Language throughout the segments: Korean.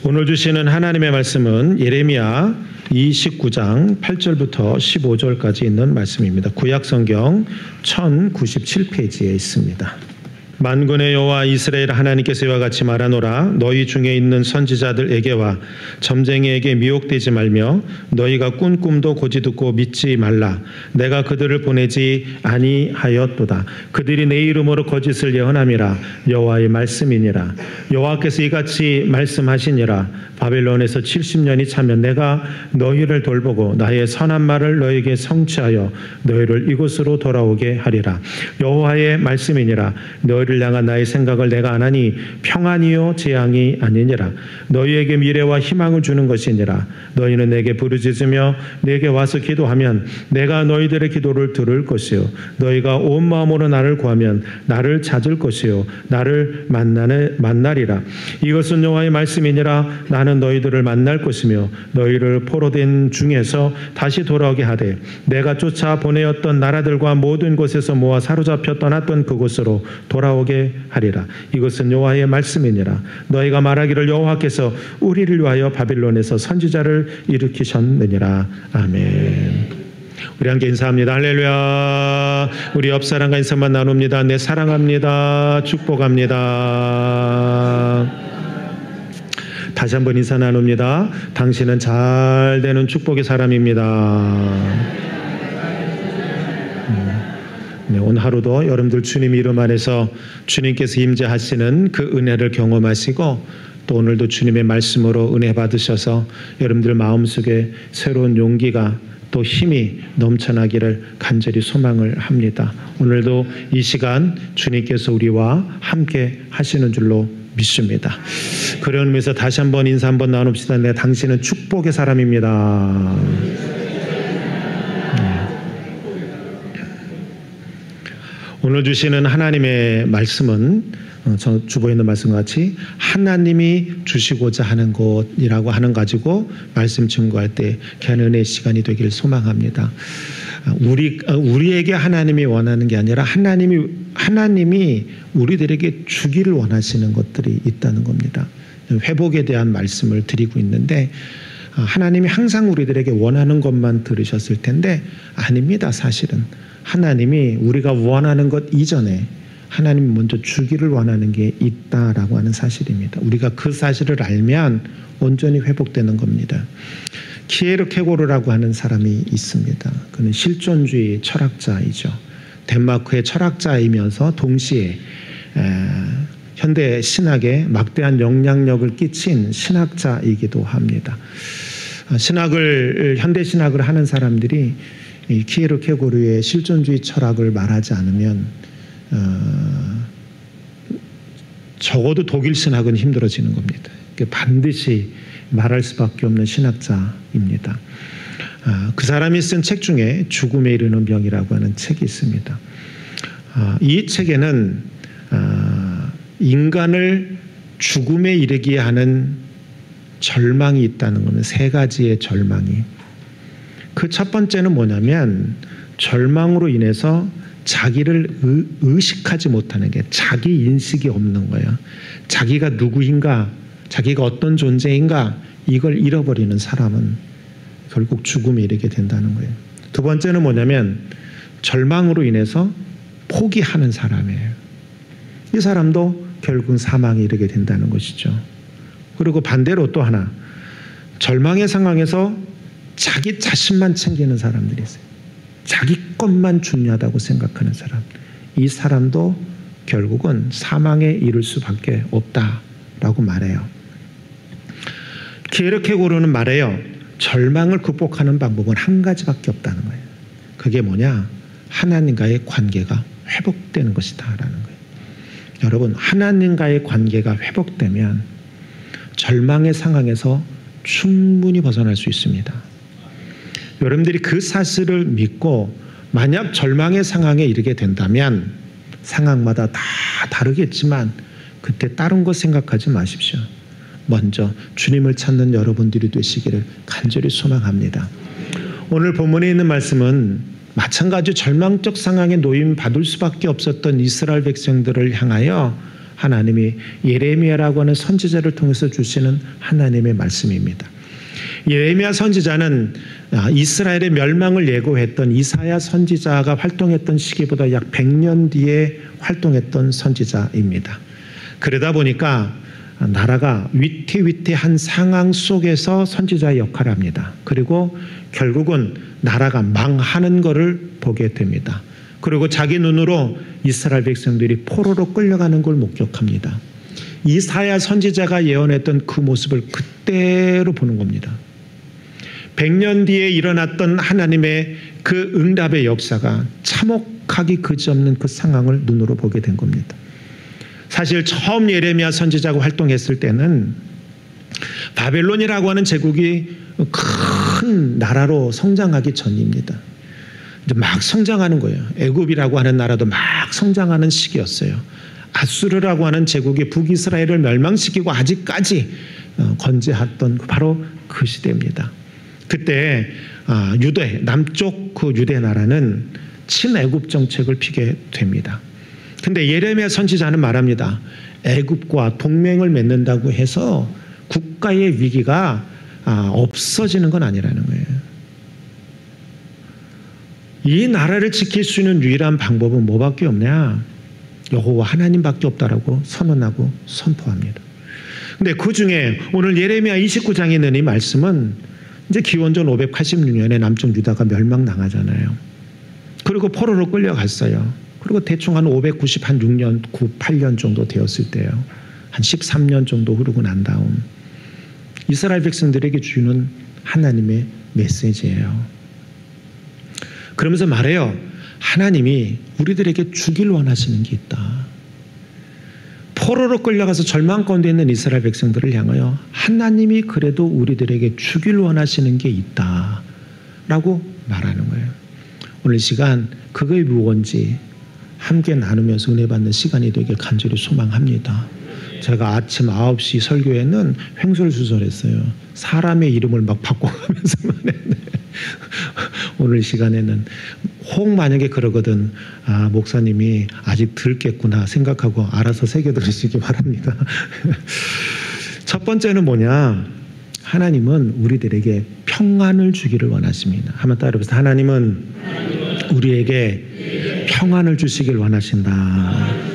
오늘 주시는 하나님의 말씀은 예레미야 29장 8절부터 15절까지 있는 말씀입니다. 구약성경 1097페이지에 있습니다. 만군의 여호와 이스라엘 하나님께서 이와 같이 말하노라. 너희 중에 있는 선지자들에게와 점쟁이에게 미혹되지 말며 너희가 꾼 꿈도 고지 듣고 믿지 말라. 내가 그들을 보내지 아니하였도다. 그들이 내 이름으로 거짓을 예언함이라. 여호와의 말씀이니라. 여호와께서 이같이 말씀하시니라. 바벨론에서 70년이 차면 내가 너희를 돌보고 나의 선한 말을 너희에게 성취하여 너희를 이곳으로 돌아오게 하리라. 여호와의 말씀이니라. 너희를 향한 나의 생각을 내가 아나니 평안이요 재앙이 아니니라. 너희에게 미래와 희망을 주는 것이니라. 너희는 내게 부르짖으며 내게 와서 기도하면 내가 너희들의 기도를 들을 것이요 너희가 온 마음으로 나를 구하면 나를 찾을 것이요 나를 만나리라. 이것은 여호와의 말씀이니라. 나는 너희들을 만날 것이며 너희를 포로된 중에서 다시 돌아오게 하되 내가 쫓아 보내었던 나라들과 모든 곳에서 모아 사로잡혀 떠났던 그곳으로 돌아오게 하리라. 이것은 여호와의 말씀이니라. 너희가 말하기를 여호와께서 우리를 위하여 바빌론에서 선지자를 일으키셨느니라. 아멘. 우리 함께 인사합니다. 할렐루야. 우리 옆 사람과 인사만 나눕니다. 네, 사랑합니다. 축복합니다. 다시 한번 인사 나눕니다. 당신은 잘 되는 축복의 사람입니다. 네, 오늘 하루도 여러분들 주님 이름 안에서 주님께서 임재하시는 그 은혜를 경험하시고 또 오늘도 주님의 말씀으로 은혜 받으셔서 여러분들 마음속에 새로운 용기가 또 힘이 넘쳐나기를 간절히 소망을 합니다. 오늘도 이 시간 주님께서 우리와 함께 하시는 줄로 믿습니다. 그런 의미에서 다시 한번 인사 한번 나눕시다. 네, 당신은 축복의 사람입니다. 오늘 주시는 하나님의 말씀은 저 주보에 있는 말씀과 같이 하나님이 주시고자 하는 것이라고 하는 가지고 말씀 증거할 때 귀한 은혜의 시간이 되길 소망합니다. 우리에게 하나님이 원하는 게 아니라 하나님이 우리들에게 주기를 원하시는 것들이 있다는 겁니다. 회복에 대한 말씀을 드리고 있는데 하나님이 항상 우리들에게 원하는 것만 들으셨을 텐데 아닙니다. 사실은 하나님이 우리가 원하는 것 이전에 하나님이 먼저 주기를 원하는 게 있다라고 하는 사실입니다. 우리가 그 사실을 알면 온전히 회복되는 겁니다. 키에르케고르라고 하는 사람이 있습니다. 그는 실존주의 철학자이죠. 덴마크의 철학자이면서 동시에 현대 신학에 막대한 영향력을 끼친 신학자이기도 합니다. 현대 신학을 하는 사람들이 이 키에르케고르의 실존주의 철학을 말하지 않으면 적어도 독일 신학은 힘들어지는 겁니다. 반드시 말할 수밖에 없는 신학자입니다. 그 사람이 쓴 책 중에 죽음에 이르는 병이라고 하는 책이 있습니다. 이 책에는 인간을 죽음에 이르게 하는 절망이 있다는 것은 세 가지의 절망이. 그 첫 번째는 뭐냐면 절망으로 인해서 자기를 의식하지 못하는 게 자기 인식이 없는 거예요. 자기가 누구인가, 자기가 어떤 존재인가 이걸 잃어버리는 사람은 결국 죽음에 이르게 된다는 거예요. 두 번째는 뭐냐면 절망으로 인해서 포기하는 사람이에요. 이 사람도 결국 사망에 이르게 된다는 것이죠. 그리고 반대로 또 하나, 절망의 상황에서 자기 자신만 챙기는 사람들이 있어요. 자기 것만 중요하다고 생각하는 사람. 이 사람도 결국은 사망에 이를 수밖에 없다라고 말해요. 키에르케고르는 말해요. 절망을 극복하는 방법은 한 가지밖에 없다는 거예요. 그게 뭐냐? 하나님과의 관계가 회복되는 것이다라는 거예요. 여러분, 하나님과의 관계가 회복되면 절망의 상황에서 충분히 벗어날 수 있습니다. 여러분들이 그 사실을 믿고 만약 절망의 상황에 이르게 된다면 상황마다 다 다르겠지만 그때 다른 것 생각하지 마십시오. 먼저 주님을 찾는 여러분들이 되시기를 간절히 소망합니다. 오늘 본문에 있는 말씀은 마찬가지 절망적 상황에 놓임 받을 수밖에 없었던 이스라엘 백성들을 향하여 하나님이 예레미야라고 하는 선지자를 통해서 주시는 하나님의 말씀입니다. 예레미야 선지자는 이스라엘의 멸망을 예고했던 이사야 선지자가 활동했던 시기보다 약 100년 뒤에 활동했던 선지자입니다. 그러다 보니까 나라가 위태위태한 상황 속에서 선지자의 역할을 합니다. 그리고 결국은 나라가 망하는 것을 보게 됩니다. 그리고 자기 눈으로 이스라엘 백성들이 포로로 끌려가는 걸 목격합니다. 이사야 선지자가 예언했던 그 모습을 그대로 보는 겁니다. 100년 뒤에 일어났던 하나님의 그 응답의 역사가 참혹하기 그지없는 그 상황을 눈으로 보게 된 겁니다. 사실 처음 예레미야 선지자가 활동했을 때는 바벨론이라고 하는 제국이 큰 나라로 성장하기 전입니다. 이제 막 성장하는 거예요. 애굽이라고 하는 나라도 막 성장하는 시기였어요. 아수르라고 하는 제국이 북이스라엘을 멸망시키고 아직까지 건재했던 바로 그 시대입니다. 그때 유대 남쪽 그 유대 나라는 친애굽 정책을 피게 됩니다. 근데 예레미야 선지자는 말합니다. 애굽과 동맹을 맺는다고 해서 국가의 위기가 없어지는 건 아니라는 거예요. 이 나라를 지킬 수 있는 유일한 방법은 뭐밖에 없냐? 여호와 하나님밖에 없다라고 선언하고 선포합니다. 근데 그 중에 오늘 예레미야 29장에 있는 이 말씀은 이제 기원전 586년에 남쪽 유다가 멸망당하잖아요. 그리고 포로로 끌려갔어요. 그리고 대충 한 596년, 8년 정도 되었을 때요. 한 13년 정도 흐르고 난 다음 이스라엘 백성들에게 주는 하나님의 메시지예요. 그러면서 말해요. 하나님이 우리들에게 주길 원하시는 게 있다. 포로로 끌려가서 절망 가운데 있는 이스라엘 백성들을 향하여 하나님이 그래도 우리들에게 주길 원하시는 게 있다 라고 말하는 거예요. 오늘 시간 그게 무언지 함께 나누면서 은혜 받는 시간이 되길 간절히 소망합니다. 제가 아침 9시 설교에는 횡설수설했어요. 사람의 이름을 막 바꿔가면서만 했네. 오늘 시간에는 혹 만약에 그러거든 목사님이 아직 덜겠구나 생각하고 알아서 새겨 들으시기 바랍니다. 첫 번째는 뭐냐? 하나님은 우리들에게 평안을 주기를 원하십니다. 한번 따라해보세요. 하나님은 우리에게 평안을 주시길 원하신다.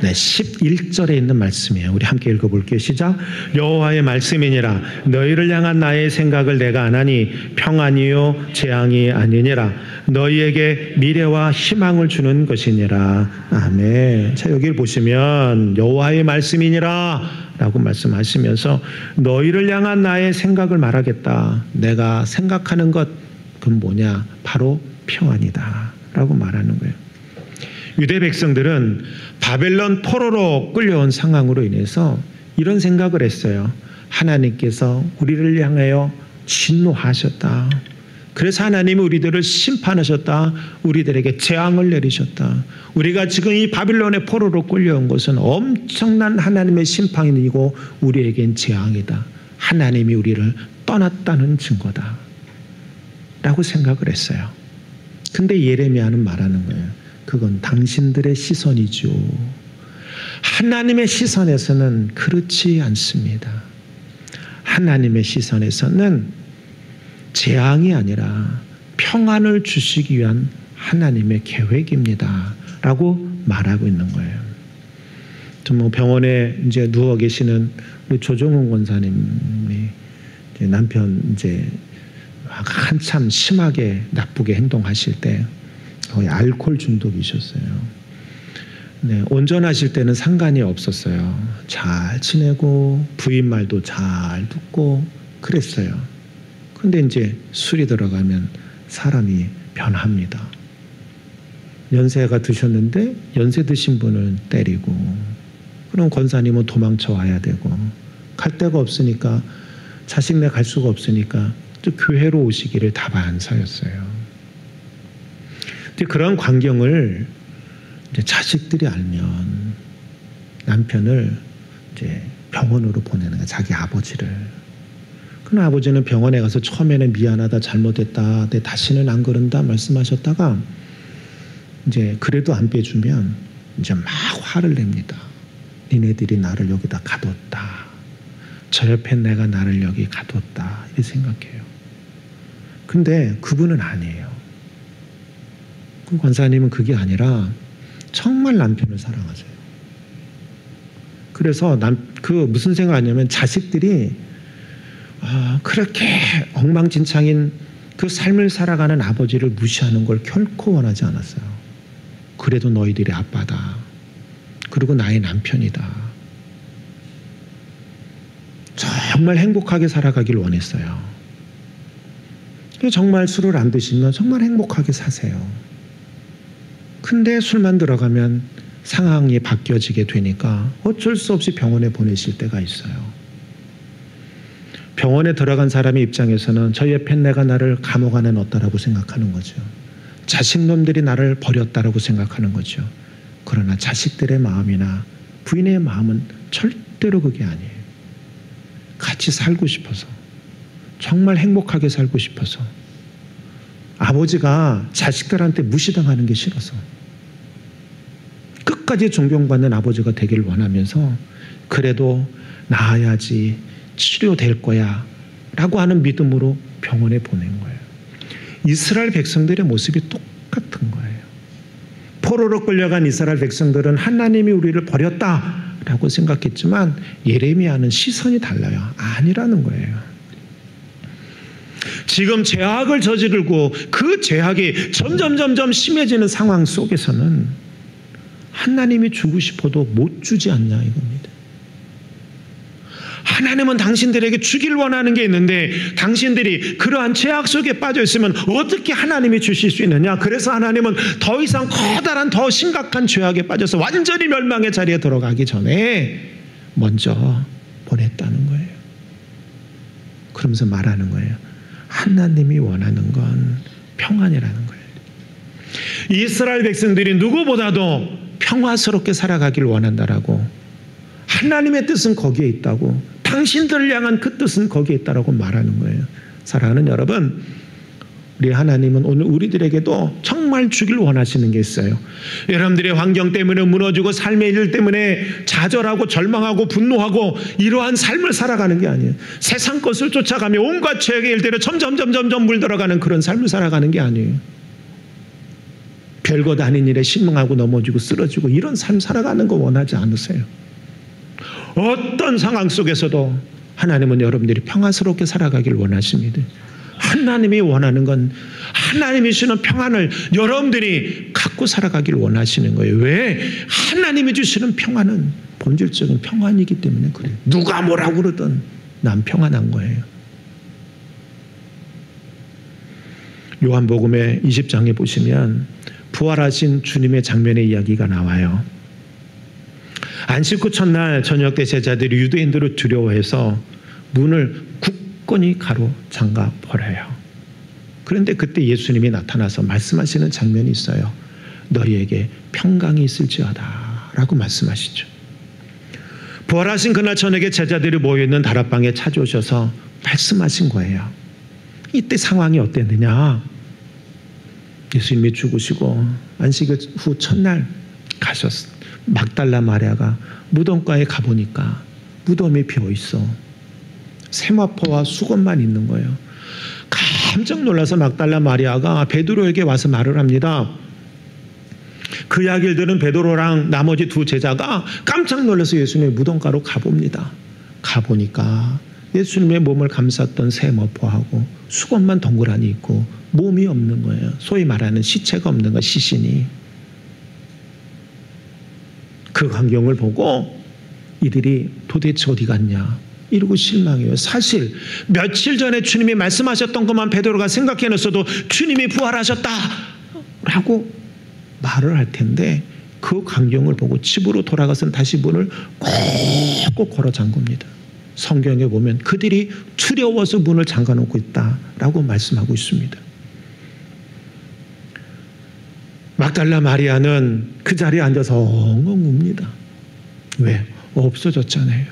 네, 11절에 있는 말씀이에요. 우리 함께 읽어볼게요. 시작. 여호와의 말씀이니라. 너희를 향한 나의 생각을 내가 아나니 평안이요 재앙이 아니니라. 너희에게 미래와 희망을 주는 것이니라. 아멘. 자, 여기를 보시면 여호와의 말씀이니라 라고 말씀하시면서 너희를 향한 나의 생각을 말하겠다. 내가 생각하는 것 그건 뭐냐? 바로 평안이다 라고 말하는 거예요. 유대 백성들은 바벨론 포로로 끌려온 상황으로 인해서 이런 생각을 했어요. 하나님께서 우리를 향하여 진노하셨다. 그래서 하나님이 우리들을 심판하셨다. 우리들에게 재앙을 내리셨다. 우리가 지금 이 바빌론의 포로로 끌려온 것은 엄청난 하나님의 심판이고 우리에겐 재앙이다. 하나님이 우리를 떠났다는 증거다 라고 생각을 했어요. 근데 예레미야는 말하는 거예요. 그건 당신들의 시선이죠. 하나님의 시선에서는 그렇지 않습니다. 하나님의 시선에서는 재앙이 아니라 평안을 주시기 위한 하나님의 계획입니다. 라고 말하고 있는 거예요. 좀 병원에 이제 누워 계시는 우리 조정훈 권사님이 이제 남편 이제 한참 심하게 나쁘게 행동하실 때 거의 알코올 중독이셨어요. 네, 온전하실 때는 상관이 없었어요. 잘 지내고 부인 말도 잘 듣고 그랬어요. 근데 이제 술이 들어가면 사람이 변합니다. 연세가 드셨는데 연세 드신 분을 때리고 그럼 권사님은 도망쳐 와야 되고 갈 데가 없으니까 자식네 갈 수가 없으니까 또 교회로 오시기를 다반사였어요. 그런 광경을 이제 자식들이 알면 남편을 이제 병원으로 보내는 거야. 자기 아버지를. 그럼 아버지는 병원에 가서 처음에는 미안하다, 잘못했다, 내 다시는 안 그런다 말씀하셨다가 이제 그래도 안 빼주면 이제 막 화를 냅니다. 니네들이 나를 여기다 가뒀다. 저 옆에 내가 나를 여기 가뒀다. 이렇게 생각해요. 근데 그분은 아니에요. 그 권사님은 그게 아니라 정말 남편을 사랑하세요. 그래서 무슨 생각하냐면 자식들이 그렇게 엉망진창인 그 삶을 살아가는 아버지를 무시하는 걸 결코 원하지 않았어요. 그래도 너희들이 아빠다. 그리고 나의 남편이다. 정말 행복하게 살아가길 원했어요. 정말 술을 안 드시면 정말 행복하게 사세요. 근데 술만 들어가면 상황이 바뀌어지게 되니까 어쩔 수 없이 병원에 보내실 때가 있어요. 병원에 들어간 사람의 입장에서는 저 옆에 내가 나를 감옥 안에 넣었다라고 생각하는 거죠. 자식놈들이 나를 버렸다라고 생각하는 거죠. 그러나 자식들의 마음이나 부인의 마음은 절대로 그게 아니에요. 같이 살고 싶어서, 정말 행복하게 살고 싶어서, 아버지가 자식들한테 무시당하는 게 싫어서, 끝까지 존경받는 아버지가 되길 원하면서 그래도 나아야지, 치료될 거야 라고 하는 믿음으로 병원에 보낸 거예요. 이스라엘 백성들의 모습이 똑같은 거예요. 포로로 끌려간 이스라엘 백성들은 하나님이 우리를 버렸다라고 생각했지만 예레미야는 시선이 달라요. 아니라는 거예요. 지금 죄악을 저지르고 그 죄악이 점점 심해지는 상황 속에서는 하나님이 주고 싶어도 못 주지 않냐 이겁니다. 하나님은 당신들에게 주길 원하는 게 있는데 당신들이 그러한 죄악 속에 빠져 있으면 어떻게 하나님이 주실 수 있느냐. 그래서 하나님은 더 이상 커다란 더 심각한 죄악에 빠져서 완전히 멸망의 자리에 들어가기 전에 먼저 보냈다는 거예요. 그러면서 말하는 거예요. 하나님이 원하는 건 평안이라는 거예요. 이스라엘 백성들이 누구보다도 평화스럽게 살아가길 원한다라고, 하나님의 뜻은 거기에 있다고, 당신들을 향한 그 뜻은 거기에 있다라고 말하는 거예요. 사랑하는 여러분, 우리 하나님은 오늘 우리들에게도 정말 주길 원하시는 게 있어요. 여러분들의 환경 때문에 무너지고 삶의 일 때문에 좌절하고 절망하고 분노하고 이러한 삶을 살아가는 게 아니에요. 세상 것을 쫓아가며 온갖 죄악의 일대로 점점 물들어가는 그런 삶을 살아가는 게 아니에요. 별것 아닌 일에 실망하고 넘어지고 쓰러지고 이런 삶 살아가는 거 원하지 않으세요. 어떤 상황 속에서도 하나님은 여러분들이 평안스럽게 살아가길 원하십니다. 하나님이 원하는 건 하나님이 주시는 평안을 여러분들이 갖고 살아가길 원하시는 거예요. 왜? 하나님이 주시는 평안은 본질적인 평안이기 때문에 그래요. 누가 뭐라고 그러든 난 평안한 거예요. 요한복음의 20장에 보시면 부활하신 주님의 장면의 이야기가 나와요. 안식 후 첫날 저녁 때 제자들이 유대인들을 두려워해서 문을 굳건히 가로잠가 버려요. 그런데 그때 예수님이 나타나서 말씀하시는 장면이 있어요. 너희에게 평강이 있을지어다 라고 말씀하시죠. 부활하신 그날 저녁에 제자들이 모여있는 다락방에 찾아오셔서 말씀하신 거예요. 이때 상황이 어땠느냐. 예수님이 죽으시고 안식 후 첫날 가셨어요. 막달라 마리아가 무덤가에 가보니까 무덤이 비어있어. 세마포와 수건만 있는 거예요. 깜짝 놀라서 막달라 마리아가 베드로에게 와서 말을 합니다. 그 이야기를 들은 베드로랑 나머지 두 제자가 깜짝 놀라서 예수님의 무덤가로 가봅니다. 가보니까 예수님의 몸을 감쌌던 세마포하고 수건만 덩그러니 있고 몸이 없는 거예요. 소위 말하는 시체가 없는 거, 시신이. 그 광경을 보고 이들이 도대체 어디 갔냐 이러고 실망해요. 사실 며칠 전에 주님이 말씀하셨던 것만 베드로가 생각해냈어도 주님이 부활하셨다라고 말을 할 텐데 그 광경을 보고 집으로 돌아가서는 다시 문을 꼭 걸어 잠굽니다. 성경에 보면 그들이 두려워서 문을 잠가놓고 있다라고 말씀하고 있습니다. 막달라 마리아는 그 자리에 앉아서 엉엉 웁니다. 왜? 없어졌잖아요.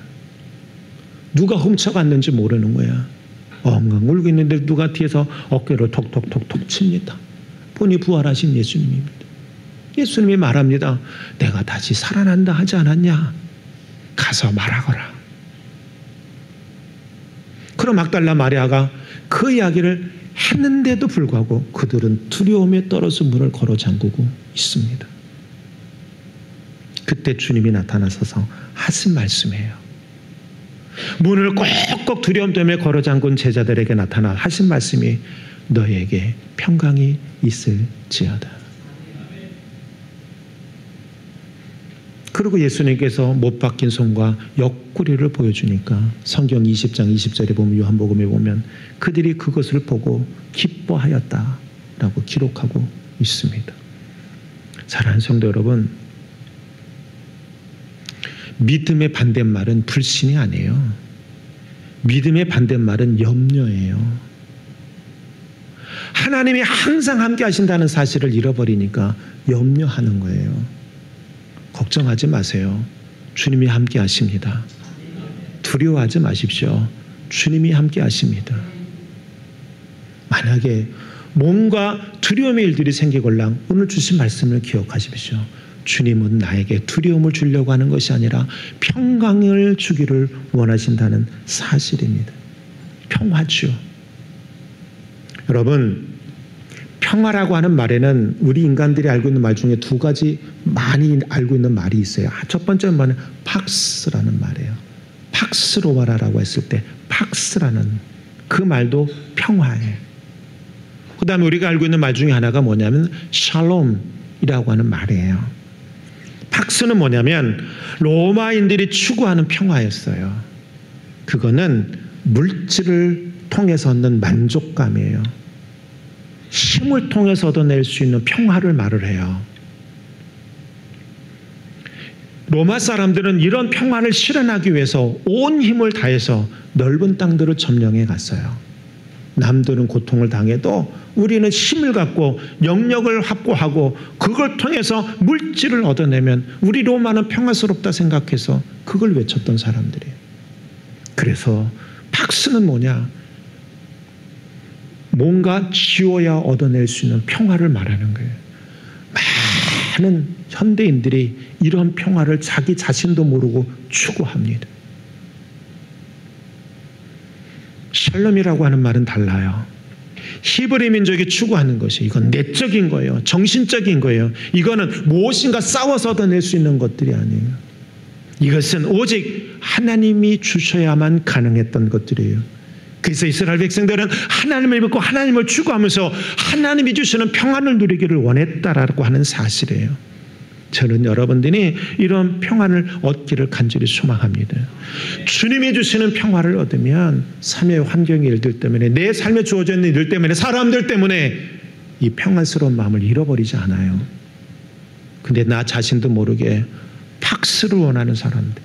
누가 훔쳐갔는지 모르는 거야. 엉엉 울고 있는데 누가 뒤에서 어깨로 톡톡톡톡 칩니다. 보니 부활하신 예수님입니다. 예수님이 말합니다. 내가 다시 살아난다 하지 않았냐? 가서 말하거라. 그럼 막달라 마리아가 그 이야기를 했는데도 불구하고 그들은 두려움에 떨어서 문을 걸어 잠그고 있습니다. 그때 주님이 나타나셔서 하신 말씀이에요. 문을 꼭꼭 두려움 때문에 걸어 잠근 제자들에게 나타나 하신 말씀이 너에게 평강이 있을지어다. 그리고 예수님께서 못 박힌 손과 옆구리를 보여주니까 성경 20장 20절에 보면 요한복음에 보면 그들이 그것을 보고 기뻐하였다라고 기록하고 있습니다. 사랑하는 성도 여러분, 믿음의 반대말은 불신이 아니에요. 믿음의 반대말은 염려예요. 하나님이 항상 함께 하신다는 사실을 잃어버리니까 염려하는 거예요. 걱정하지 마세요. 주님이 함께 하십니다. 두려워하지 마십시오. 주님이 함께 하십니다. 만약에 뭔가 두려움의 일들이 생기걸랑 오늘 주신 말씀을 기억하십시오. 주님은 나에게 두려움을 주려고 하는 것이 아니라 평강을 주기를 원하신다는 사실입니다. 평화죠. 여러분, 평화라고 하는 말에는 우리 인간들이 알고 있는 말 중에 두 가지 많이 알고 있는 말이 있어요. 첫 번째 말은 팍스라는 말이에요. 팍스로와라라고 했을 때 팍스라는 그 말도 평화예요. 그 다음에 우리가 알고 있는 말 중에 하나가 뭐냐면 샬롬이라고 하는 말이에요. 팍스는 뭐냐면 로마인들이 추구하는 평화였어요. 그거는 물질을 통해서 얻는 만족감이에요. 힘을 통해서 얻어낼 수 있는 평화를 말을 해요. 로마 사람들은 이런 평화를 실현하기 위해서 온 힘을 다해서 넓은 땅들을 점령해 갔어요. 남들은 고통을 당해도 우리는 힘을 갖고 영역을 확보하고 그걸 통해서 물질을 얻어내면 우리 로마는 평화스럽다 생각해서 그걸 외쳤던 사람들이에요. 그래서 팍스는 뭐냐? 뭔가 지어야 얻어낼 수 있는 평화를 말하는 거예요. 많은 현대인들이 이런 평화를 자기 자신도 모르고 추구합니다. 샬롬이라고 하는 말은 달라요. 히브리 민족이 추구하는 것이 이건 내적인 거예요. 정신적인 거예요. 이거는 무엇인가 싸워서 얻어낼 수 있는 것들이 아니에요. 이것은 오직 하나님이 주셔야만 가능했던 것들이에요. 그래서 이스라엘 백성들은 하나님을 믿고 하나님을 추구하면서 하나님이 주시는 평안을 누리기를 원했다라고 하는 사실이에요. 저는 여러분들이 이런 평안을 얻기를 간절히 소망합니다. 주님이 주시는 평화를 얻으면 삶의 환경의 일들 때문에 내 삶에 주어져 있는 일들 때문에 사람들 때문에 이 평안스러운 마음을 잃어버리지 않아요. 근데 나 자신도 모르게 팍스를 원하는 사람들,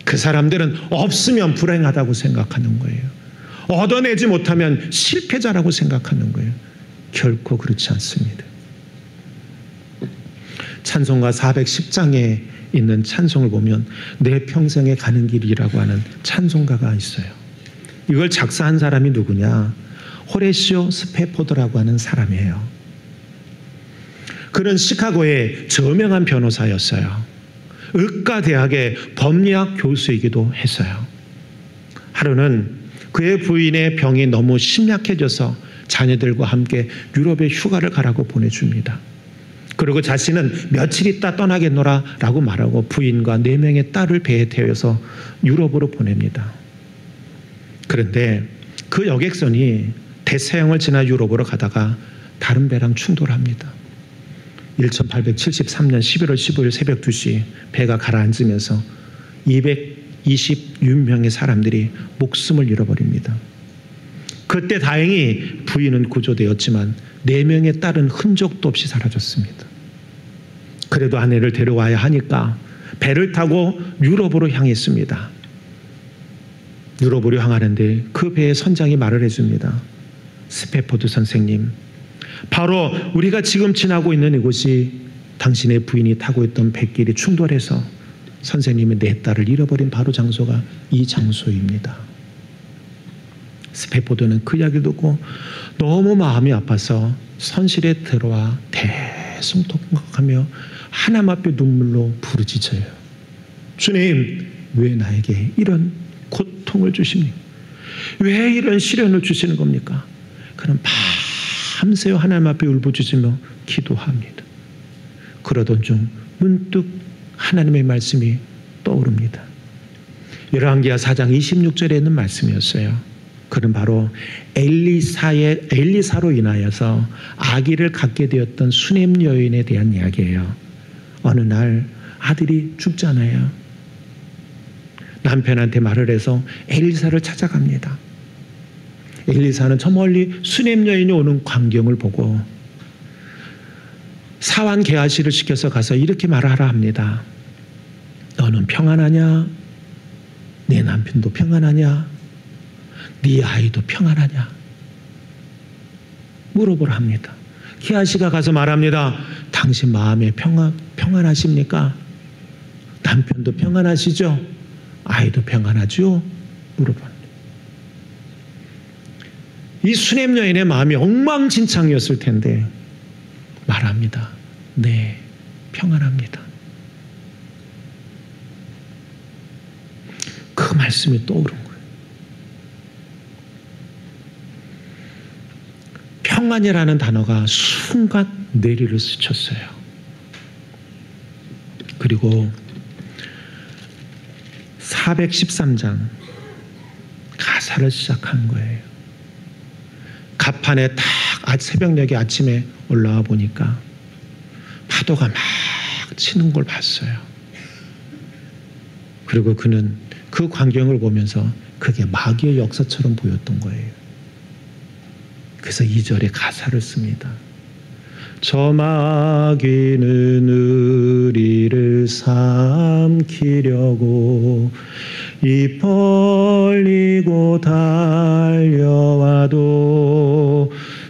그 사람들은 없으면 불행하다고 생각하는 거예요. 얻어내지 못하면 실패자라고 생각하는 거예요. 결코 그렇지 않습니다. 찬송가 410장에 있는 찬송을 보면 내 평생에 가는 길이라고 하는 찬송가가 있어요. 이걸 작사한 사람이 누구냐? 호레시오 스페포드라고 하는 사람이에요. 그는 시카고의 저명한 변호사였어요. 의과대학의 법리학 교수이기도 했어요. 하루는 그의 부인의 병이 너무 심약해져서 자녀들과 함께 유럽에 휴가를 가라고 보내줍니다. 그리고 자신은 며칠 있다 떠나겠노라 라고 말하고 부인과 4명의 딸을 배에 태워서 유럽으로 보냅니다. 그런데 그 여객선이 대서양을 지나 유럽으로 가다가 다른 배랑 충돌합니다. 1873년 11월 15일 새벽 2시 배가 가라앉으면서 226명의 사람들이 목숨을 잃어버립니다. 그때 다행히 부인은 구조되었지만 4명의 딸은 흔적도 없이 사라졌습니다. 그래도 아내를 데려와야 하니까 배를 타고 유럽으로 향했습니다. 유럽으로 향하는데 그 배의 선장이 말을 해줍니다. 스페포드 선생님, 바로 우리가 지금 지나고 있는 이곳이 당신의 부인이 타고 있던 배길이 충돌해서 선생님이 내 딸을 잃어버린 바로 장소가 이 장소입니다. 스페포드는 그 이야기를 듣고 너무 마음이 아파서 선실에 들어와 대성통곡하며 하나님 앞에 눈물로 부르짖어요. 주님, 왜 나에게 이런 고통을 주십니까? 왜 이런 시련을 주시는 겁니까? 그는 밤새워 하나님 앞에 울부짖으며 기도합니다. 그러던 중 문득 하나님의 말씀이 떠오릅니다. 열왕기하 4장 26절에 있는 말씀이었어요. 그는 바로 엘리사로 인하여서 아기를 갖게 되었던 수넴 여인에 대한 이야기예요. 어느 날 아들이 죽잖아요. 남편한테 말을 해서 엘리사를 찾아갑니다. 엘리사는 저 멀리 수넴 여인이 오는 광경을 보고 사환 게하시를 시켜서 가서 이렇게 말하라 합니다. 너는 평안하냐? 네 남편도 평안하냐? 네 아이도 평안하냐? 물어보라 합니다. 게하시가 가서 말합니다. 당신 마음에 평안하십니까? 남편도 평안하시죠? 아이도 평안하죠? 물어봅니다. 이 수넴 여인의 마음이 엉망진창이었을 텐데 말합니다. 네, 평안합니다. 그 말씀이 떠오른 거예요. 평안이라는 단어가 순간 뇌리를 스쳤어요. 그리고 413장 가사를 시작한 거예요. 갑판에 딱 새벽녘에 아침에 올라와 보니까 파도가 막 치는 걸 봤어요. 그리고 그는 그 광경을 보면서 그게 마귀의 역사처럼 보였던 거예요. 그래서 2절에 가사를 씁니다. 저 마귀는 우리를 삼키려고 입 벌리고 달려와도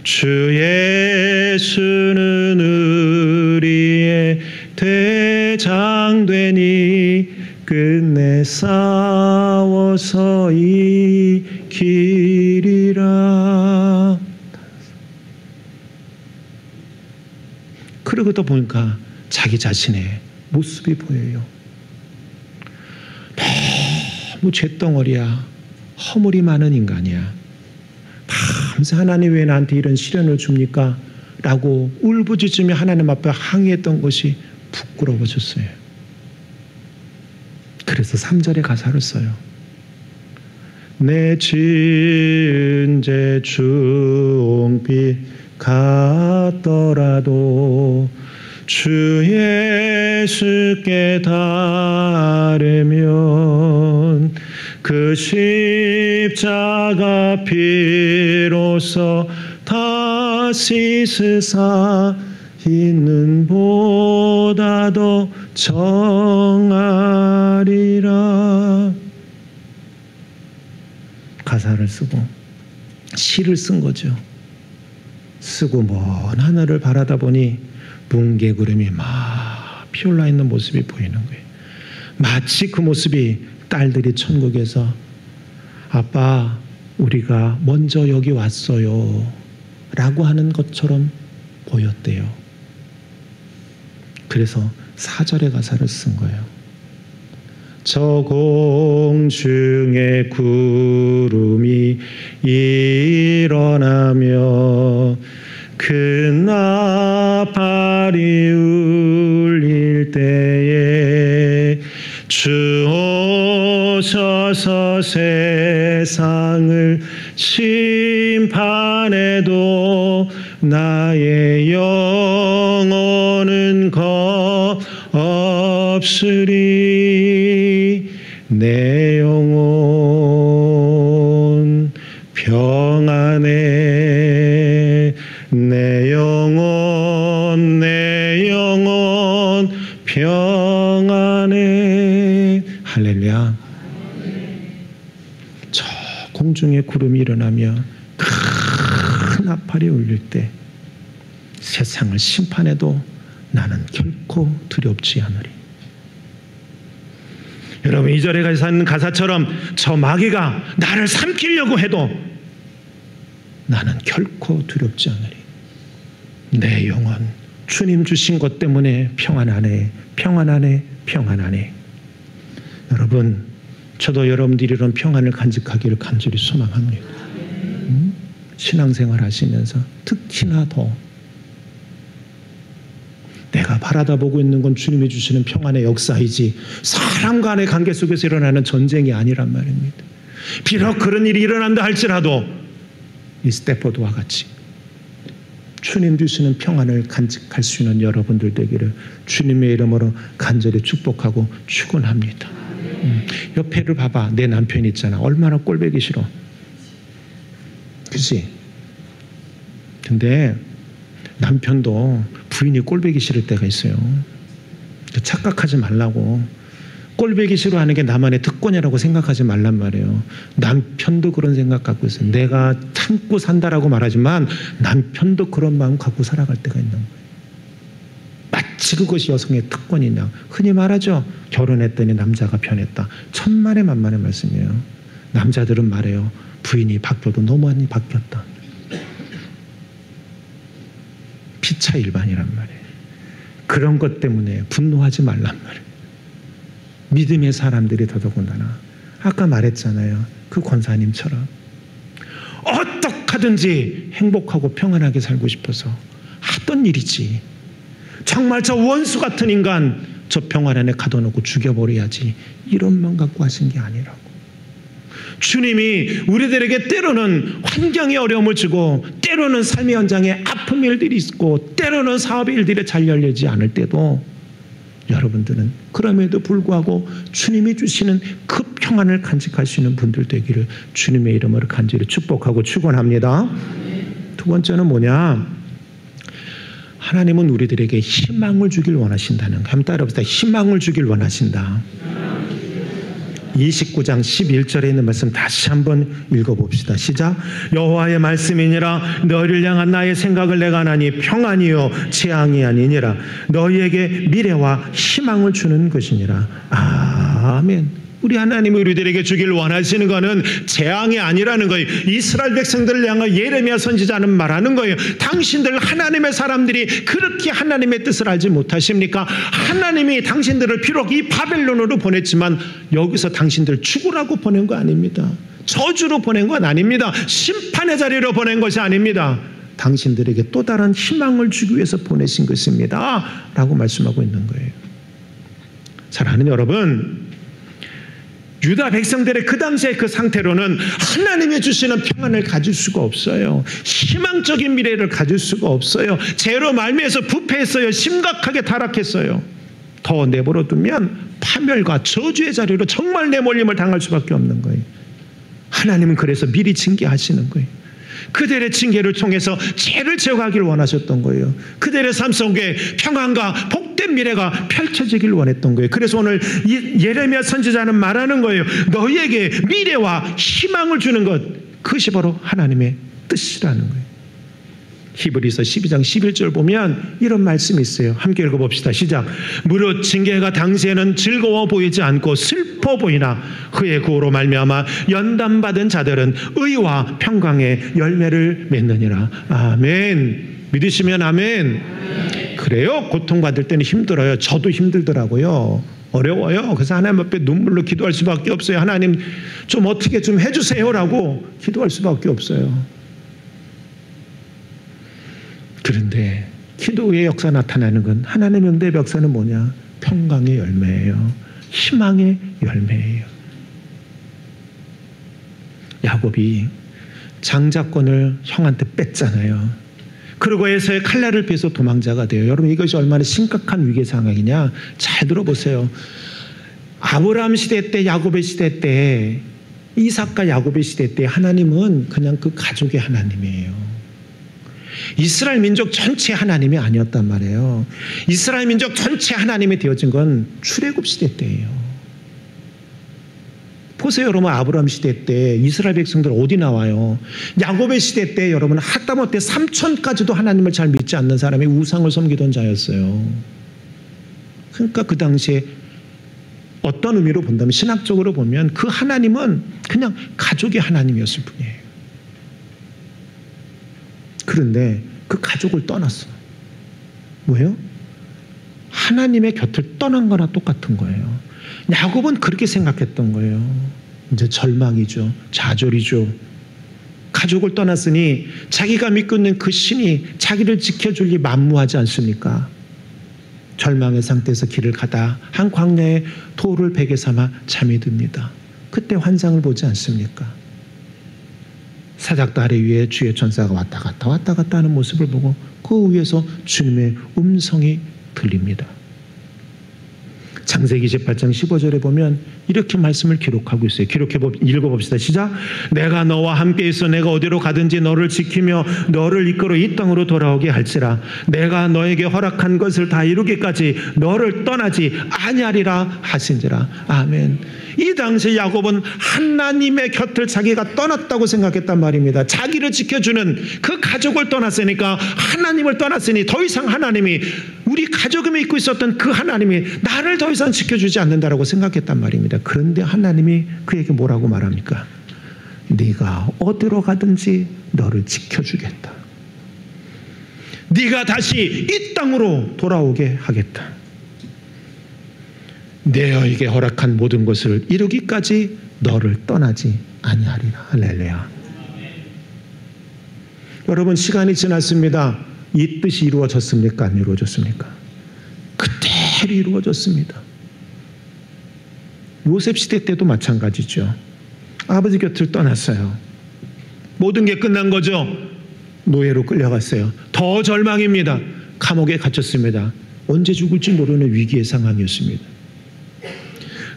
주 예수는 우리의 대장되니 끝내 싸워서 이기리라. 그러고 또 보니까 자기 자신의 모습이 보여요. 너무 쇳덩어리야. 허물이 많은 인간이야. 밤새 하나님 왜 나한테 이런 시련을 줍니까? 라고 울부짖으며 하나님 앞에 항의했던 것이 부끄러워졌어요. 그래서 3절에 가사를 써요. 내 지은 죄 중빛 같더라도 주 예수께 따르면 그 십자가 피로써 다 씻으사 있는 보다 더 정하리라. 가사를 쓰고 시를 쓴 거죠. 쓰고 먼 하늘을 바라다 보니 뭉게구름이 막 피올라 있는 모습이 보이는 거예요. 마치 그 모습이 딸들이 천국에서 아빠 우리가 먼저 여기 왔어요 라고 하는 것처럼 보였대요. 그래서 4절의 가사를 쓴 거예요. 저 공중에 구름이 일어나며 큰 나팔이 울릴 때에 주 오셔서 세상을 심판해도 나의 영혼은 없으리. 내 영혼 평안해. 내 영혼 평안해. 할렐루야. 저 공중에 구름이 일어나며 큰 나팔이 울릴 때 세상을 심판해도 나는 결코 두렵지 않으리. 여러분 2절에 가사는 가사처럼 저 마귀가 나를 삼키려고 해도 나는 결코 두렵지 않으리. 내 영혼 주님 주신 것 때문에 평안하네, 평안하네, 평안하네. 여러분 저도 여러분들이 이런 평안을 간직하기를 간절히 소망합니다. 신앙생활 하시면서 특히나 더 내가 바라다 보고 있는 건 주님이 주시는 평안의 역사이지 사람 간의 관계 속에서 일어나는 전쟁이 아니란 말입니다. 비록 그런 일이 일어난다 할지라도 이 스테퍼드와 같이 주님 주시는 평안을 간직할 수 있는 여러분들 되기를 주님의 이름으로 간절히 축복하고 축원합니다. 옆에를 봐봐. 내 남편이 있잖아. 얼마나 꼴보기 싫어. 그치? 근데 남편도 부인이 꼴보기 싫을 때가 있어요. 착각하지 말라고. 꼴보기 싫어하는 게 나만의 특권이라고 생각하지 말란 말이에요. 남편도 그런 생각 갖고 있어요. 내가 참고 산다라고 말하지만 남편도 그런 마음 갖고 살아갈 때가 있는 거예요. 마치 그것이 여성의 특권이냐. 흔히 말하죠. 결혼했더니 남자가 변했다. 천만의 만만의 말씀이에요. 남자들은 말해요. 부인이 바뀌어도 너무 많이 바뀌었다. 피차 일반이란 말이에요. 그런 것 때문에 분노하지 말란 말이에요. 믿음의 사람들이 더더군다나 아까 말했잖아요. 그 권사님처럼 어떡하든지 행복하고 평안하게 살고 싶어서 하던 일이지. 정말 저 원수 같은 인간 저 병원 안에 가둬놓고 죽여버려야지 이런 마음 갖고 하신 게 아니라고. 주님이 우리들에게 때로는 환경의 어려움을 주고 때로는 삶의 현장에 아픔의 일들이 있고 때로는 사업의 일들이 잘 열리지 않을 때도 여러분들은 그럼에도 불구하고 주님이 주시는 그 평안을 간직할 수 있는 분들 되기를 주님의 이름으로 간절히 축복하고 축원합니다. 두 번째는 뭐냐? 하나님은 우리들에게 희망을 주길 원하신다는 거. 한번 따라해봅시다. 희망을 주길 원하신다. 29장 11절에 있는 말씀 다시 한번 읽어봅시다. 시작. 여호와의 말씀이니라. 너희를 향한 나의 생각을 내가 하나니 평안이요 재앙이 아니니라. 너희에게 미래와 희망을 주는 것이니라. 아멘. 우리 하나님이 우리들에게 주길 원하시는 것은 재앙이 아니라는 거예요. 이스라엘 백성들을 향해 예레미야 선지자는 말하는 거예요. 당신들 하나님의 사람들이 그렇게 하나님의 뜻을 알지 못하십니까? 하나님이 당신들을 비록 이 바벨론으로 보냈지만 여기서 당신들 죽으라고 보낸 거 아닙니다. 저주로 보낸 건 아닙니다. 심판의 자리로 보낸 것이 아닙니다. 당신들에게 또 다른 희망을 주기 위해서 보내신 것입니다. 라고 말씀하고 있는 거예요. 사랑하는 여러분, 유다 백성들의 그 당시의 그 상태로는 하나님이 주시는 평안을 가질 수가 없어요. 희망적인 미래를 가질 수가 없어요. 죄로 말미에서 부패했어요. 심각하게 타락했어요. 더 내버려 두면 파멸과 저주의 자리로 정말 내몰림을 당할 수밖에 없는 거예요. 하나님은 그래서 미리 징계하시는 거예요. 그들의 징계를 통해서 죄를 제거하기를 원하셨던 거예요. 그들의 삶 속에 평안과 복된 미래가 펼쳐지길 원했던 거예요. 그래서 오늘 예레미야 선지자는 말하는 거예요. 너희에게 미래와 희망을 주는 것, 그것이 바로 하나님의 뜻이라는 거예요. 히브리서 12장 11절 보면 이런 말씀이 있어요. 함께 읽어봅시다. 시작. 무릇 징계가 당시에는 즐거워 보이지 않고 슬퍼 보이나 그의 구호로 말미암아 연단받은 자들은 의와 평강의 열매를 맺느니라. 아멘. 믿으시면 아멘. 그래요. 고통받을 때는 힘들어요. 저도 힘들더라고요. 어려워요. 그래서 하나님 앞에 눈물로 기도할 수밖에 없어요. 하나님 좀 어떻게 좀 해주세요라고 기도할 수밖에 없어요. 그런데 기도의 역사 나타나는 건 하나님의 응답의 역사는 뭐냐? 평강의 열매예요. 희망의 열매예요. 야곱이 장자권을 형한테 뺐잖아요. 그리고 에서의 칼날을 피해서 도망자가 돼요. 여러분 이것이 얼마나 심각한 위기 상황이냐? 잘 들어보세요. 아브라함 시대 때, 야곱의 시대 때, 이삭과 야곱의 시대 때 하나님은 그냥 그 가족의 하나님이에요. 이스라엘 민족 전체 하나님이 아니었단 말이에요. 이스라엘 민족 전체 하나님이 되어진 건 출애굽 시대 때예요. 보세요. 여러분 아브라함 시대 때 이스라엘 백성들 어디 나와요? 야곱의 시대 때 여러분 하다못해 삼촌까지도 하나님을 잘 믿지 않는 사람이 우상을 섬기던 자였어요. 그러니까 그 당시에 어떤 의미로 본다면 신학적으로 보면 그 하나님은 그냥 가족의 하나님이었을 뿐이에요. 그런데 그 가족을 떠났어. 뭐예요? 하나님의 곁을 떠난 거나 똑같은 거예요. 야곱은 그렇게 생각했던 거예요. 이제 절망이죠. 좌절이죠. 가족을 떠났으니 자기가 믿고 있는 그 신이 자기를 지켜줄 리 만무하지 않습니까? 절망의 상태에서 길을 가다 한 광야에 돌을 베개 삼아 잠이 듭니다. 그때 환상을 보지 않습니까? 사닥다리 위에 주의 천사가 왔다 갔다 하는 모습을 보고 그 위에서 주님의 음성이 들립니다. 창세기 28장 15절에 보면 이렇게 말씀을 기록하고 있어요. 읽어봅시다. 시작. 내가 너와 함께 있어 내가 어디로 가든지 너를 지키며 너를 이끌어 이 땅으로 돌아오게 할지라. 내가 너에게 허락한 것을 다 이루기까지 너를 떠나지 아니하리라 하신지라. 아멘. 이 당시 야곱은 하나님의 곁을 자기가 떠났다고 생각했단 말입니다. 자기를 지켜주는 그 가족을 떠났으니까, 하나님을 떠났으니 더 이상 하나님이, 우리 가족이 믿고 있었던 그 하나님이 나를 더 이상 지켜주지 않는다라고 생각했단 말입니다. 그런데 하나님이 그에게 뭐라고 말합니까? 네가 어디로 가든지 너를 지켜주겠다. 네가 다시 이 땅으로 돌아오게 하겠다. 너에게 허락한 모든 것을 이루기까지 너를 떠나지 아니하리라. 할렐루야. 여러분, 시간이 지났습니다. 이 뜻이 이루어졌습니까? 안 이루어졌습니까? 그대로 이루어졌습니다. 요셉 시대 때도 마찬가지죠. 아버지 곁을 떠났어요. 모든 게 끝난 거죠. 노예로 끌려갔어요. 더 절망입니다. 감옥에 갇혔습니다. 언제 죽을지 모르는 위기의 상황이었습니다.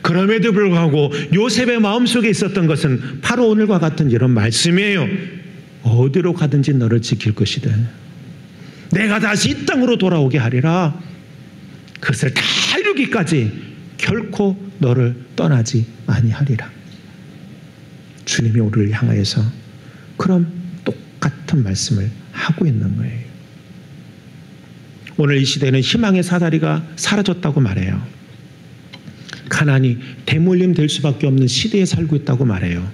그럼에도 불구하고 요셉의 마음속에 있었던 것은 바로 오늘과 같은 이런 말씀이에요. 어디로 가든지 너를 지킬 것이다. 내가 다시 이 땅으로 돌아오게 하리라. 그것을 다 이루기까지 결코 너를 떠나지 아니하리라. 주님이 우리를 향하여서 그럼 똑같은 말씀을 하고 있는 거예요. 오늘 이 시대는 희망의 사다리가 사라졌다고 말해요. 가난이 대물림 될 수밖에 없는 시대에 살고 있다고 말해요.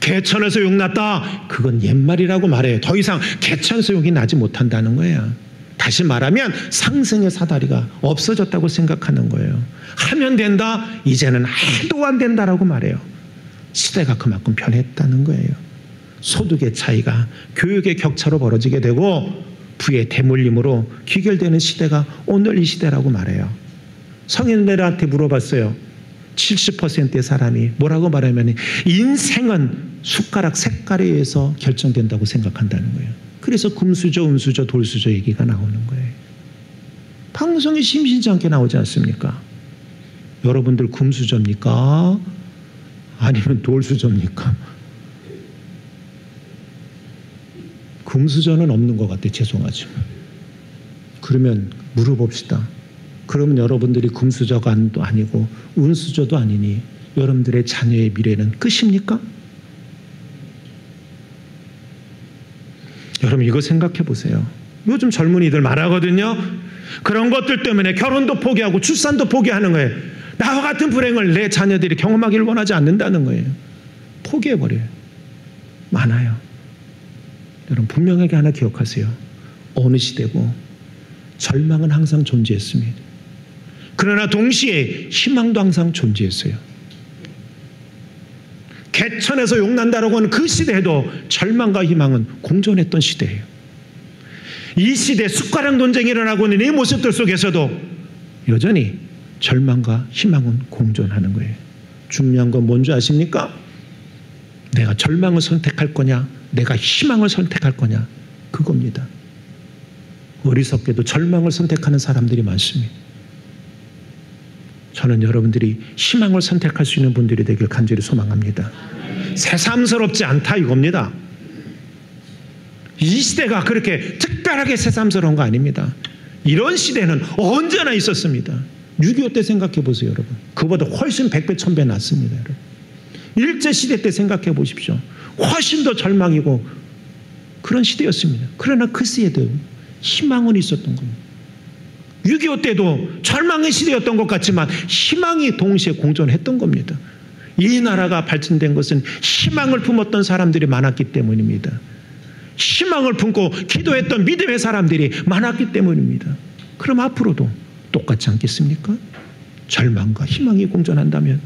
개천에서 용났다. 그건 옛말이라고 말해요. 더 이상 개천에서 용이 나지 못한다는 거예요. 다시 말하면 상승의 사다리가 없어졌다고 생각하는 거예요. 하면 된다. 이제는 해도 안 된다라고 말해요. 시대가 그만큼 변했다는 거예요. 소득의 차이가 교육의 격차로 벌어지게 되고 부의 대물림으로 귀결되는 시대가 오늘 이 시대라고 말해요. 성인들한테 물어봤어요. 70%의 사람이 뭐라고 말하면 인생은 숟가락 색깔에 의해서 결정된다고 생각한다는 거예요. 그래서 금수저, 은수저, 돌수저 얘기가 나오는 거예요. 방송이 심심치 않게 나오지 않습니까? 여러분들 금수저입니까? 아니면 돌수저입니까? 금수저는 없는 것 같아요. 죄송하지만. 그러면 물어봅시다. 그러면 여러분들이 금수저가 아니고 은수저도 아니니 여러분들의 자녀의 미래는 끝입니까? 여러분, 이거 생각해 보세요. 요즘 젊은이들 말하거든요. 그런 것들 때문에 결혼도 포기하고 출산도 포기하는 거예요. 나와 같은 불행을 내 자녀들이 경험하기를 원하지 않는다는 거예요. 포기해버려요. 많아요. 여러분, 분명하게 하나 기억하세요. 어느 시대고 절망은 항상 존재했습니다. 그러나 동시에 희망도 항상 존재했어요. 개천에서 용난다라고 하는 그 시대에도 절망과 희망은 공존했던 시대예요. 이 시대 숟가락 논쟁이 일어나고 있는 이 모습들 속에서도 여전히 절망과 희망은 공존하는 거예요. 중요한 건 뭔지 아십니까? 내가 절망을 선택할 거냐, 내가 희망을 선택할 거냐, 그겁니다. 어리석게도 절망을 선택하는 사람들이 많습니다. 저는 여러분들이 희망을 선택할 수 있는 분들이 되길 간절히 소망합니다. 새삼스럽지 않다 이겁니다. 이 시대가 그렇게 특별하게 새삼스러운 거 아닙니다. 이런 시대는 언제나 있었습니다. 6.25 때 생각해 보세요, 여러분. 그보다 훨씬 100배, 1000배 낫습니다, 여러분. 일제시대 때 생각해 보십시오. 훨씬 더 절망이고 그런 시대였습니다. 그러나 그 시대에도 희망은 있었던 겁니다. 6.25 때도 절망의 시대였던 것 같지만 희망이 동시에 공존했던 겁니다. 이 나라가 발전된 것은 희망을 품었던 사람들이 많았기 때문입니다. 희망을 품고 기도했던 믿음의 사람들이 많았기 때문입니다. 그럼 앞으로도 똑같지 않겠습니까? 절망과 희망이 공존한다면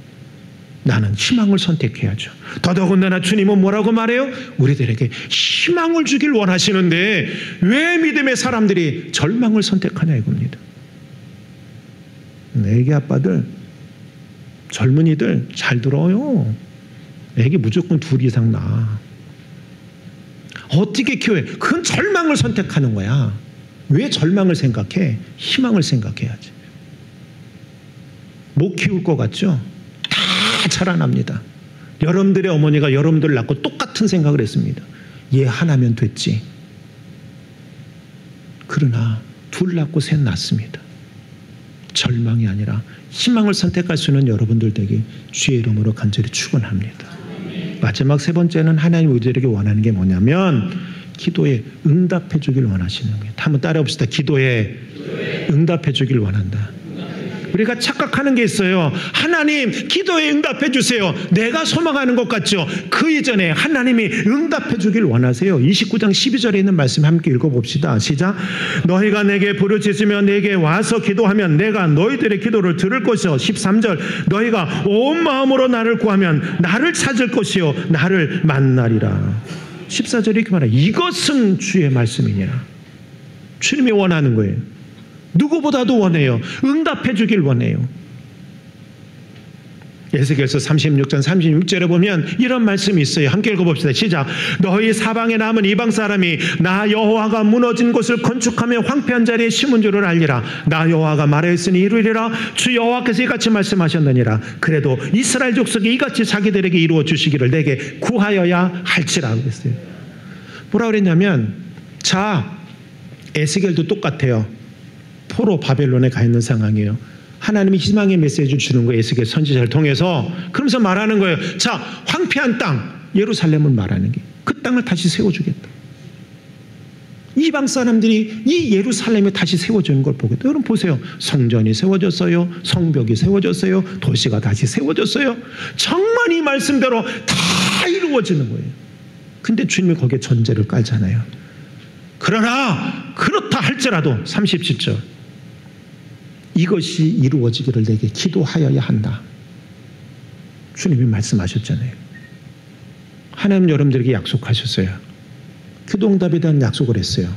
나는 희망을 선택해야죠. 더더군다나 주님은 뭐라고 말해요? 우리들에게 희망을 주길 원하시는데 왜 믿음의 사람들이 절망을 선택하냐 이겁니다. 애기 아빠들, 젊은이들 잘 들어요. 애기 무조건 2 이상 낳아. 어떻게 키워요? 그건 절망을 선택하는 거야. 왜 절망을 생각해? 희망을 생각해야지. 못 키울 것 같죠? 다 자라납니다. 여러분들의 어머니가 여러분들 낳고 똑같은 생각을 했습니다. 얘 하나면 됐지. 그러나 2 낳고 3 낳습니다. 절망이 아니라 희망을 선택할 수 있는 여러분들 되기 주의 이름으로 간절히 축원합니다. 마지막 3번째는 하나님 우리들에게 원하는 게 뭐냐면 기도에 응답해 주길 원하시는 거예요. 한번 따라해 봅시다. 기도에 응답해 주길 원한다. 우리가 착각하는 게 있어요. 하나님 기도에 응답해 주세요. 내가 소망하는 것 같죠? 그 이전에 하나님이 응답해 주길 원하세요. 29장 12절에 있는 말씀 함께 읽어봅시다. 시작. 너희가 내게 부르짖으며 내게 와서 기도하면 내가 너희들의 기도를 들을 것이요. 13절. 너희가 온 마음으로 나를 구하면 나를 찾을 것이요 나를 만나리라. 14절에 이렇게 말해요. 이것은 주의 말씀이니라. 주님이 원하는 거예요. 누구보다도 원해요. 응답해 주길 원해요. 에스겔서 36장 36절에 보면 이런 말씀이 있어요. 함께 읽어봅시다. 시작. 너희 사방에 남은 이방 사람이 나 여호와가 무너진 곳을 건축하며 황폐한 자리에 심은 줄을 알리라. 나 여호와가 말하였으니 이루리라. 주 여호와께서 이같이 말씀하셨느니라. 그래도 이스라엘 족속이 이같이 자기들에게 이루어 주시기를 내게 구하여야 할지라 그랬어요. 뭐라 그랬냐면 자 에스겔도 똑같아요. 포로 바벨론에 가 있는 상황이에요. 하나님이 희망의 메시지를 주는 거예요. 에스겔 선지자를 통해서. 그러면서 말하는 거예요. 자, 황폐한 땅 예루살렘을 말하는 게 그 땅을 다시 세워주겠다. 이방 사람들이 이 예루살렘이 다시 세워지는 걸 보겠다. 여러분 보세요. 성전이 세워졌어요. 성벽이 세워졌어요. 도시가 다시 세워졌어요. 정말 이 말씀대로 다 이루어지는 거예요. 근데 주님이 거기에 전제를 깔잖아요. 그러나 그렇다 할지라도 37절 이것이 이루어지기를 내게 기도하여야 한다. 주님이 말씀하셨잖아요. 하나님 여러분들에게 약속하셨어요. 기도응답에 대한 약속을 했어요.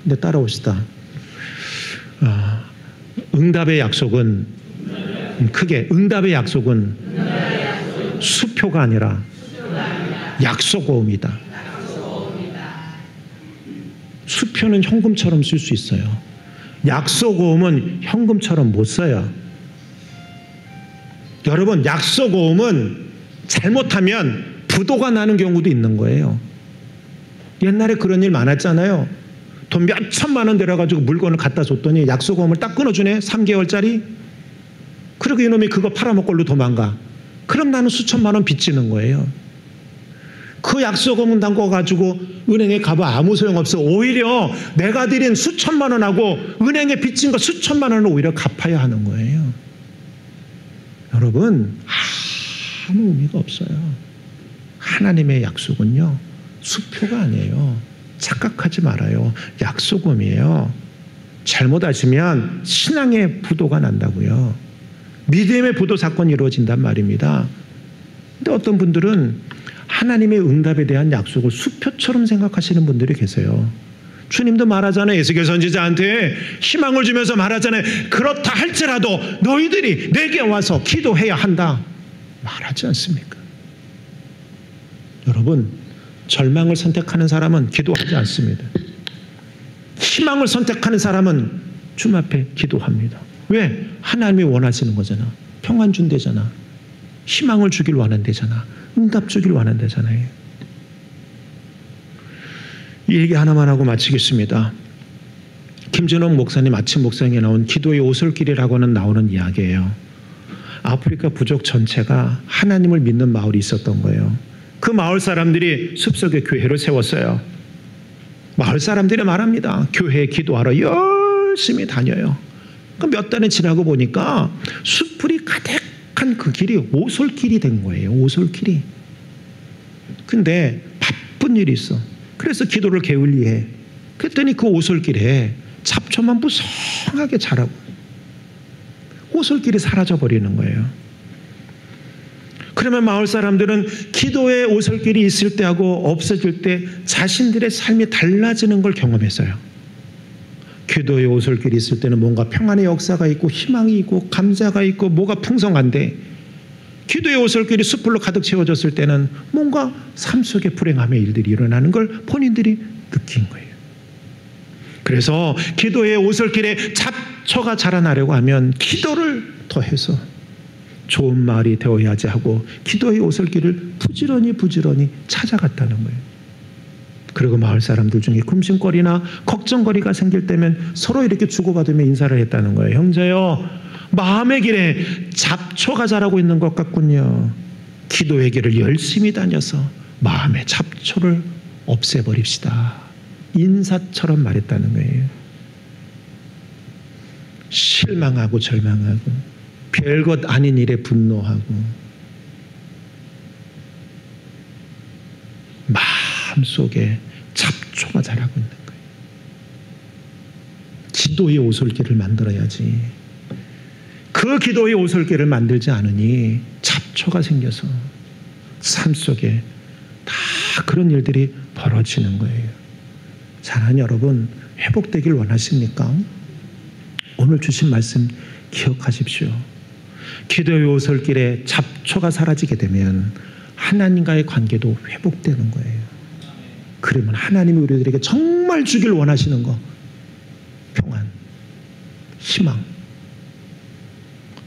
근데 따라오시다. 응답의 약속은 크게 응답의 약속은 수표가 아니라 약속어음이다. 수표는 현금처럼 쓸 수 있어요. 약속어음은 현금처럼 못 써요. 여러분 약속어음은 잘못하면 부도가 나는 경우도 있는 거예요. 옛날에 그런 일 많았잖아요. 돈 몇 천만 원 들여가지고 물건을 갖다 줬더니 약속어음을 딱 끊어주네. 3개월짜리. 그리고 이놈이 그거 팔아먹고 얼른 도망가. 그럼 나는 수천만 원 빚지는 거예요. 그 약속어문 담궈가지고 은행에 가봐 아무 소용없어. 오히려 내가 드린 수천만 원하고 은행에 빚진 거 수천만 원을 오히려 갚아야 하는 거예요. 여러분 아무 의미가 없어요. 하나님의 약속은요 수표가 아니에요. 착각하지 말아요. 약속음이에요. 잘못하시면 신앙의 부도가 난다고요. 믿음의 부도 사건이 이루어진단 말입니다. 근데 어떤 분들은 하나님의 응답에 대한 약속을 수표처럼 생각하시는 분들이 계세요. 주님도 말하잖아요. 에스겔 선지자한테 희망을 주면서 말하잖아요. 그렇다 할지라도 너희들이 내게 와서 기도해야 한다. 말하지 않습니까? 여러분 절망을 선택하는 사람은 기도하지 않습니다. 희망을 선택하는 사람은 주님 앞에 기도합니다. 왜? 하나님이 원하시는 거잖아. 평안 준대잖아. 희망을 주길 원한대잖아. 응답 주길 원한대잖아요. 이 얘기 하나만 하고 마치겠습니다. 김준옥 목사님 아침 목상에 나온 기도의 오솔길이라고는 나오는 이야기예요. 아프리카 부족 전체가 하나님을 믿는 마을이 있었던 거예요. 그 마을 사람들이 숲속에 교회를 세웠어요. 마을 사람들이 말합니다. 교회에 기도하러 열심히 다녀요. 몇 달이 지나고 보니까 숲풀이 가득한 그 길이 오솔길이 된 거예요. 오솔길이. 근데 바쁜 일이 있어. 그래서 기도를 게을리해. 그랬더니 그 오솔길에 잡초만 무성하게 자라고 오솔길이 사라져 버리는 거예요. 그러면 마을 사람들은 기도의 오솔길이 있을 때하고 없어질 때 자신들의 삶이 달라지는 걸 경험했어요. 기도의 오솔길이 있을 때는 뭔가 평안의 역사가 있고 희망이 있고 감사가 있고 뭐가 풍성한데, 기도의 오솔길이 숯불로 가득 채워졌을 때는 뭔가 삶 속에 불행함의 일들이 일어나는 걸 본인들이 느낀 거예요. 그래서 기도의 오솔길에 잡초가 자라나려고 하면 기도를 더해서 좋은 말이 되어야지 하고 기도의 오솔길을 부지런히 찾아갔다는 거예요. 그리고 마을 사람들 중에 굶신거리나 걱정거리가 생길 때면 서로 이렇게 주고받으며 인사를 했다는 거예요. 형제요, 마음의 길에 잡초가 자라고 있는 것 같군요. 기도의 길을 열심히 다녀서 마음의 잡초를 없애버립시다. 인사처럼 말했다는 거예요. 실망하고 절망하고 별것 아닌 일에 분노하고 마음속에 잡초가 자라고 있는 거예요. 기도의 오솔길을 만들어야지. 그 기도의 오솔길을 만들지 않으니 잡초가 생겨서 삶 속에 다 그런 일들이 벌어지는 거예요. 사랑하는 여러분, 회복되길 원하십니까? 오늘 주신 말씀 기억하십시오. 기도의 오솔길에 잡초가 사라지게 되면 하나님과의 관계도 회복되는 거예요. 그러면 하나님이 우리들에게 정말 주길 원하시는 거, 평안, 희망,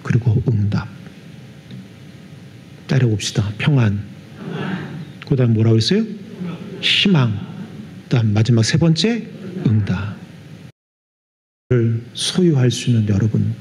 그리고 응답. 따라봅시다. 평안, 그 다음 뭐라고 했어요? 희망, 그 다음 마지막 세 번째 응답을 소유할 수 있는 여러분,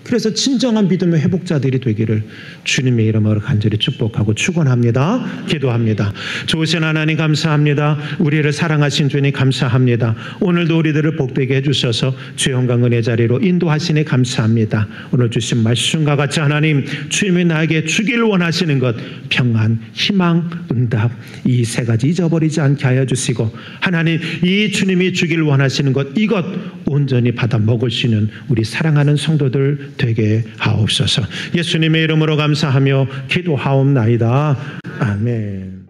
그래서 진정한 믿음의 회복자들이 되기를 주님의 이름으로 간절히 축복하고 축원합니다. 기도합니다. 좋으신 하나님 감사합니다. 우리를 사랑하신 주님 감사합니다. 오늘도 우리들을 복되게 해주셔서 주 영광 은혜 자리로 인도하시니 감사합니다. 오늘 주신 말씀과 같이 하나님, 주님이 나에게 주길 원하시는 것, 평안, 희망, 응답, 이 세 가지 잊어버리지 않게 하여 주시고, 하나님 이 주님이 주길 원하시는 것, 이것 온전히 받아 먹을 수 있는 우리 사랑하는 성도들 되게 하옵소서. 예수님의 이름으로 감사하며 기도하옵나이다. 아멘.